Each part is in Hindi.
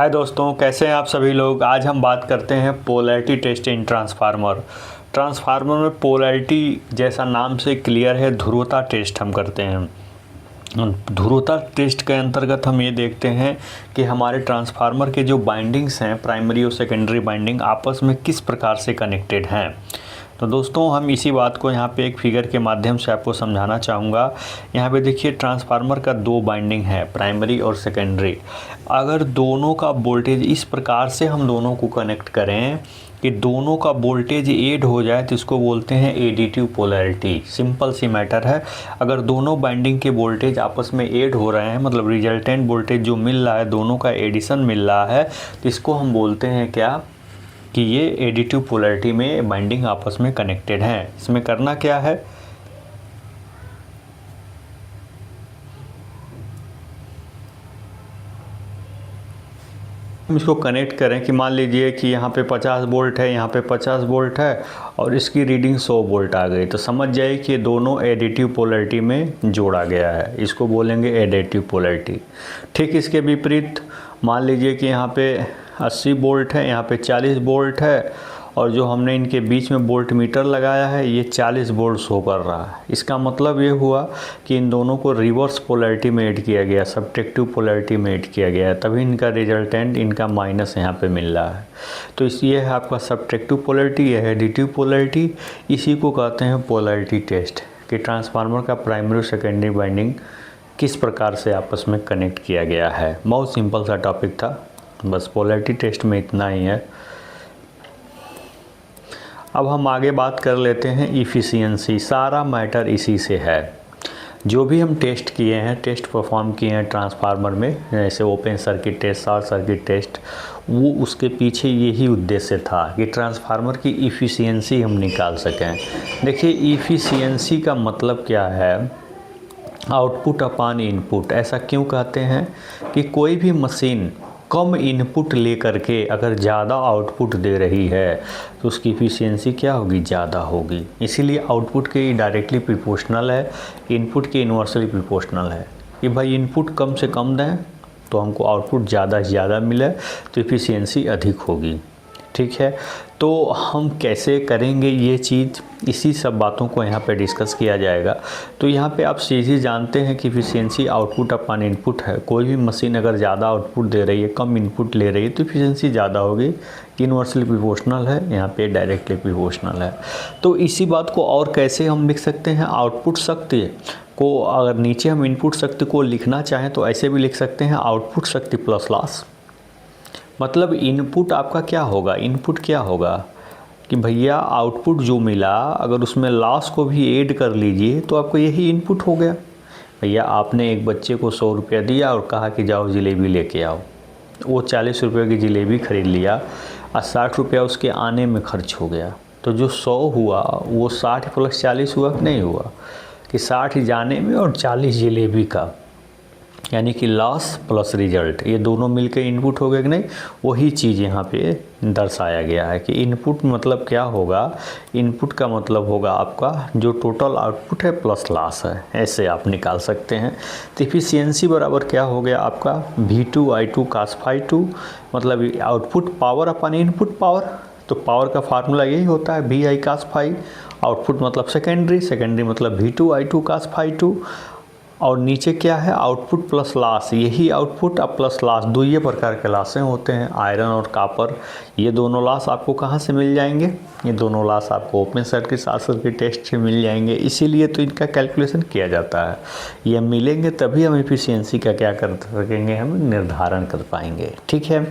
हाय दोस्तों, कैसे हैं आप सभी लोग। आज हम बात करते हैं polarity test in transformer. Transformer में पोलैरिटी जैसा नाम से क्लियर है, ध्रुवता टेस्ट हम करते हैं। ध्रुवता टेस्ट के अंतर्गत हम ये देखते हैं कि हमारे ट्रांसफार्मर के जो बाइंडिंग्स हैं, प्राइमरी और सेकेंडरी बाइंडिंग, आपस में किस प्रकार से कनेक्टेड हैं। तो दोस्तों, हम इसी बात को यहाँ पे एक फिगर के माध्यम से आपको समझाना चाहूँगा। यहाँ पे देखिए, ट्रांसफार्मर का दो बाइंडिंग है, प्राइमरी और सेकेंडरी। अगर दोनों का वोल्टेज इस प्रकार से हम दोनों को कनेक्ट करें कि दोनों का वोल्टेज ऐड हो जाए तो इसको बोलते हैं एडिटिव पोलैरिटी। सिंपल सी मैटर है। अगर दोनों बाइंडिंग के वोल्टेज आपस में ऐड हो रहे हैं, मतलब रिजल्टेंट वोल्टेज जो मिल रहा है, दोनों का एडिशन मिल रहा है, तो इसको हम बोलते हैं क्या कि ये एडिटिव पोलैरिटी में बाइंडिंग आपस में कनेक्टेड हैं। इसमें करना क्या है, हम इसको कनेक्ट करें कि मान लीजिए कि यहाँ पे 50 वोल्ट है, यहाँ पे 50 वोल्ट है और इसकी रीडिंग 100 वोल्ट आ गई, तो समझ जाइए कि दोनों एडिटिव पोलैरिटी में जोड़ा गया है। इसको बोलेंगे एडिटिव पोलैरिटी। ठीक इसके विपरीत मान लीजिए कि यहाँ पे 80 वोल्ट है, यहाँ पे 40 वोल्ट है और जो हमने इनके बीच में वोल्ट मीटर लगाया है ये 40 वोल्ट शो कर रहा है। इसका मतलब ये हुआ कि इन दोनों को रिवर्स पोलैरिटी में ऐड किया गया, सब्ट्रैक्टिव पोलैरिटी में ऐड किया गया है, तभी इनका रिजल्टेंट, इनका माइनस यहाँ पे मिल रहा है। तो ये है आपका सब्ट्रैक्टिव पोलैरिटी, यह है एडिटिव पोलैरिटी। इसी को कहते हैं पोलैरिटी टेस्ट, कि ट्रांसफार्मर का प्राइमरी और सेकेंडरी बाइंडिंग किस प्रकार से आपस में कनेक्ट किया गया है। बहुत सिंपल सा टॉपिक था, बस पोलैरिटी टेस्ट में इतना ही है। अब हम आगे बात कर लेते हैं इफ़िशियंसी। सारा मैटर इसी से है। जो भी हम टेस्ट किए हैं, टेस्ट परफॉर्म किए हैं ट्रांसफार्मर में, जैसे open circuit test, short circuit test, वो उसके पीछे यही उद्देश्य था कि ट्रांसफार्मर की इफ़िशियंसी हम निकाल सकें। देखिए, इफ़िशियंसी का मतलब क्या है, आउटपुट अपॉन इनपुट। ऐसा क्यों कहते हैं कि कोई भी मशीन कम इनपुट ले करके अगर ज़्यादा आउटपुट दे रही है तो उसकी इफ़िशियंसी क्या होगी, ज़्यादा होगी। इसीलिए आउटपुट के डायरेक्टली प्रोपोर्शनल है, इनपुट के इन्वर्सली प्रोपोर्शनल है। कि भाई इनपुट कम से कम दें तो हमको आउटपुट ज़्यादा से ज़्यादा मिले तो इफ़िशियंसी अधिक होगी। ठीक है, तो हम कैसे करेंगे ये चीज़, इसी सब बातों को यहाँ पे डिस्कस किया जाएगा। तो यहाँ पे आप सीधे जानते हैं कि इफ़िशियंसी आउटपुट अपॉन इनपुट है। कोई भी मशीन अगर ज़्यादा आउटपुट दे रही है, कम इनपुट ले रही है, तो इफ़िशियंसी ज़्यादा होगी। इन्वर्सली प्रोपोर्शनल है, यहाँ पे डायरेक्टली प्रोपोर्शनल है। तो इसी बात को और कैसे हम लिख सकते हैं, आउटपुट शक्ति को अगर नीचे हम इनपुट शक्ति को लिखना चाहें तो ऐसे भी लिख सकते हैं, आउटपुट शक्ति प्लस लॉस। मतलब इनपुट आपका क्या होगा, इनपुट क्या होगा कि भैया आउटपुट जो मिला अगर उसमें लॉस को भी ऐड कर लीजिए तो आपको यही इनपुट हो गया। भैया आपने एक बच्चे को 100 रुपया दिया और कहा कि जाओ जलेबी लेके आओ, वो 40 रुपये की जलेबी ख़रीद लिया और 60 रुपया उसके आने में खर्च हो गया। तो जो 100 हुआ वो 60 प्लस 40 हुआ कि नहीं हुआ, कि 60 जाने में और 40 जलेबी का, यानी कि लॉस प्लस रिजल्ट, ये दोनों मिलकर इनपुट हो गए कि नहीं। वही चीज़ यहाँ पे दर्शाया गया है कि इनपुट मतलब क्या होगा, इनपुट का मतलब होगा आपका जो टोटल आउटपुट है प्लस लॉस है। ऐसे आप निकाल सकते हैं। तो इफिशियंसी बराबर क्या हो गया आपका, V2I2 cos φ2, मतलब आउटपुट पावर अपन इनपुट पावर। तो पावर का फार्मूला यही होता है VI cos φ। आउटपुट मतलब सेकेंडरी, सेकेंडरी मतलब V2I2 cos φ2। और नीचे क्या है, आउटपुट प्लस लॉस। यही आउटपुट अब प्लस लॉस, दो ये प्रकार के लॉसें होते हैं, आयरन और कॉपर। ये दोनों लॉस आपको कहाँ से मिल जाएंगे, ये दोनों लॉस आपको open circuit, short circuit test से मिल जाएंगे। इसीलिए तो इनका कैलकुलेशन किया जाता है। ये मिलेंगे तभी हम इफ़िशियंसी का क्या कर सकेंगे, हम निर्धारण कर पाएंगे। ठीक है,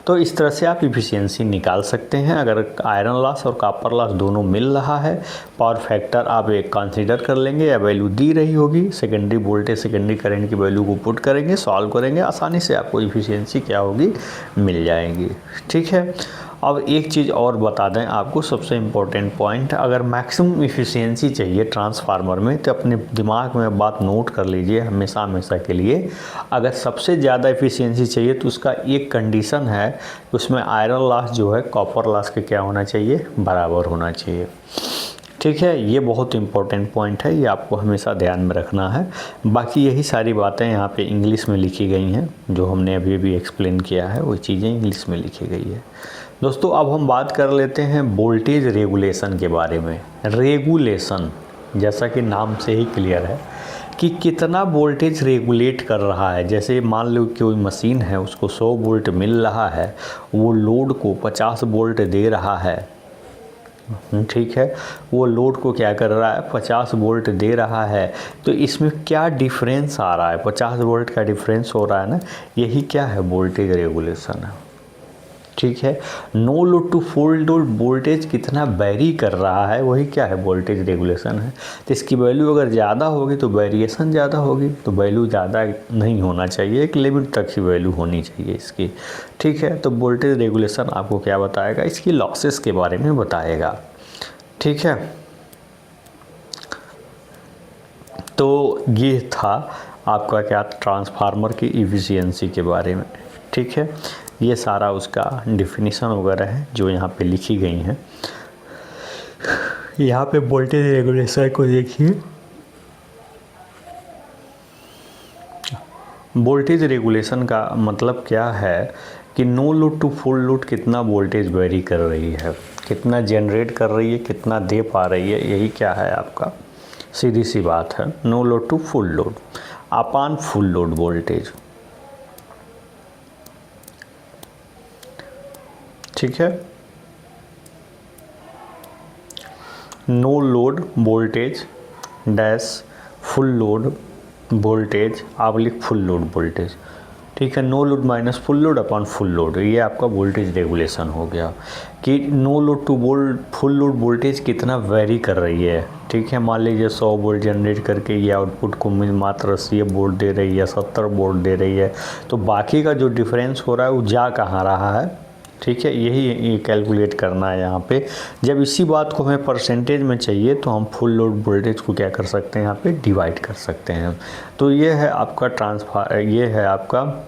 तो इस तरह से आप इफ़िशियंसी निकाल सकते हैं। अगर आयरन लॉस और कॉपर लॉस दोनों मिल रहा है, पावर फैक्टर आप एक कंसीडर कर लेंगे या वैल्यू दी रही होगी, सेकेंडरी वोल्टेज, सेकेंडरी करंट की वैल्यू को पुट करेंगे, सॉल्व करेंगे, आसानी से आपको इफ़िशियंसी क्या होगी, मिल जाएगी। ठीक है, अब एक चीज़ और बता दें आपको, सबसे इम्पोर्टेंट पॉइंट, अगर मैक्सिमम इफ़िशियंसी चाहिए ट्रांसफार्मर में तो अपने दिमाग में बात नोट कर लीजिए हमेशा हमेशा के लिए। अगर सबसे ज़्यादा इफ़िशियंसी चाहिए तो उसका एक कंडीशन है, उसमें आयरन लॉस जो है कॉपर लॉस के क्या होना चाहिए, बराबर होना चाहिए। ठीक है, ये बहुत इंपॉर्टेंट पॉइंट है, ये आपको हमेशा ध्यान में रखना है। बाकी यही सारी बातें यहाँ पे इंग्लिश में लिखी गई हैं, जो हमने अभी अभी एक्सप्लेन किया है वो चीज़ें इंग्लिश में लिखी गई है। दोस्तों अब हम बात कर लेते हैं वोल्टेज रेगुलेशन के बारे में। रेगुलेशन जैसा कि नाम से ही क्लियर है कि कितना वोल्टेज रेगुलेट कर रहा है। जैसे मान लो कि कोई मशीन है, उसको 100 वोल्ट मिल रहा है, वो लोड को 50 वोल्ट दे रहा है, ठीक है, वो लोड को क्या कर रहा है, 50 वोल्ट दे रहा है। तो इसमें क्या डिफरेंस आ रहा है, 50 वोल्ट का डिफरेंस हो रहा है ना, यही क्या है, वोल्टेज रेगुलेशन है। ठीक है, no load to full load voltage कितना वेरी कर रहा है, वही क्या है, वोल्टेज रेगुलेशन है। तो इसकी वैल्यू अगर ज़्यादा होगी तो वेरिएशन ज़्यादा होगी, तो वैल्यू ज़्यादा नहीं होना चाहिए, एक लिमिट तक ही वैल्यू होनी चाहिए इसकी। ठीक है, तो वोल्टेज रेगुलेशन आपको क्या बताएगा, इसकी लॉसेस के बारे में बताएगा। ठीक है, तो ये था आपका क्या, ट्रांसफार्मर की इफ़िशियंसी के बारे में। ठीक है, ये सारा उसका डिफिनीशन वगैरह है जो यहाँ पे लिखी गई हैं। यहाँ पे वोल्टेज रेगुलेशन को देखिए, वोल्टेज रेगुलेशन का मतलब क्या है कि no load to full load कितना वोल्टेज वेरी कर रही है, कितना जनरेट कर रही है, कितना दे पा रही है, यही क्या है आपका, सीधी सी बात है, no load to full load upon full load voltage. ठीक है, no load voltage dash full load voltage oblique full load voltage. ठीक है, no load minus full load upon full load, ये आपका वोल्टेज रेगुलेशन हो गया कि no load to full load voltage कितना वेरी कर रही है। ठीक है, मान लीजिए 100 वोल्ट जनरेट करके ये आउटपुट को मात्र 80 वोल्ट दे रही है, 70 वोल्ट दे रही है, तो बाकी का जो डिफरेंस हो रहा है वो जा कहाँ रहा है। ठीक है, यही कैलकुलेट करना है यहाँ पे। जब इसी बात को हमें परसेंटेज में चाहिए तो हम फुल लोड वोल्टेज को क्या कर सकते हैं, यहाँ पे डिवाइड कर सकते हैं। तो ये है आपका ये है आपका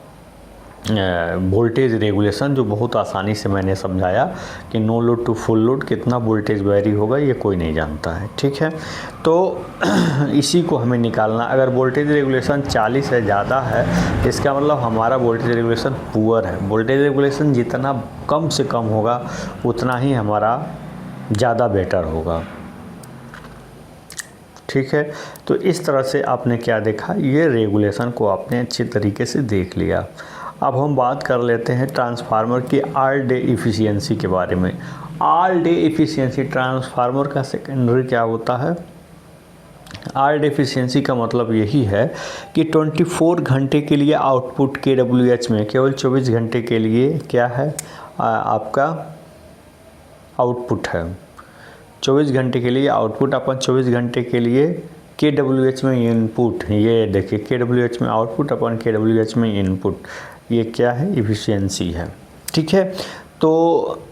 वोल्टेज रेगुलेशन, जो बहुत आसानी से मैंने समझाया कि no load to full load कितना वोल्टेज वेरी होगा ये कोई नहीं जानता है। ठीक है, तो इसी को हमें निकालना। अगर वोल्टेज रेगुलेशन 40 से ज़्यादा है, इसका मतलब हमारा वोल्टेज रेगुलेशन पुअर है। वोल्टेज रेगुलेशन जितना कम से कम होगा उतना ही हमारा ज़्यादा बेटर होगा। ठीक है, तो इस तरह से आपने क्या देखा, ये रेगुलेशन को आपने अच्छी तरीके से देख लिया। अब हम बात कर लेते हैं ट्रांसफार्मर की ऑल डे इफ़िशियंसी के बारे में। ऑल डे इफ़िशियंसी ट्रांसफार्मर का सेकेंडरी क्या होता है। ऑल डे इफ़िशियंसी का मतलब यही है कि 24 घंटे के लिए आउटपुट KWH में केवल 24 घंटे के लिए क्या है आपका आउटपुट है। 24 घंटे के लिए आउटपुट अपन 24 घंटे के लिए KWH में इनपुट, ये देखिए KWH में आउटपुट अपन KWH में इनपुट, ये क्या है, इफ़िशियंसी है। ठीक है, तो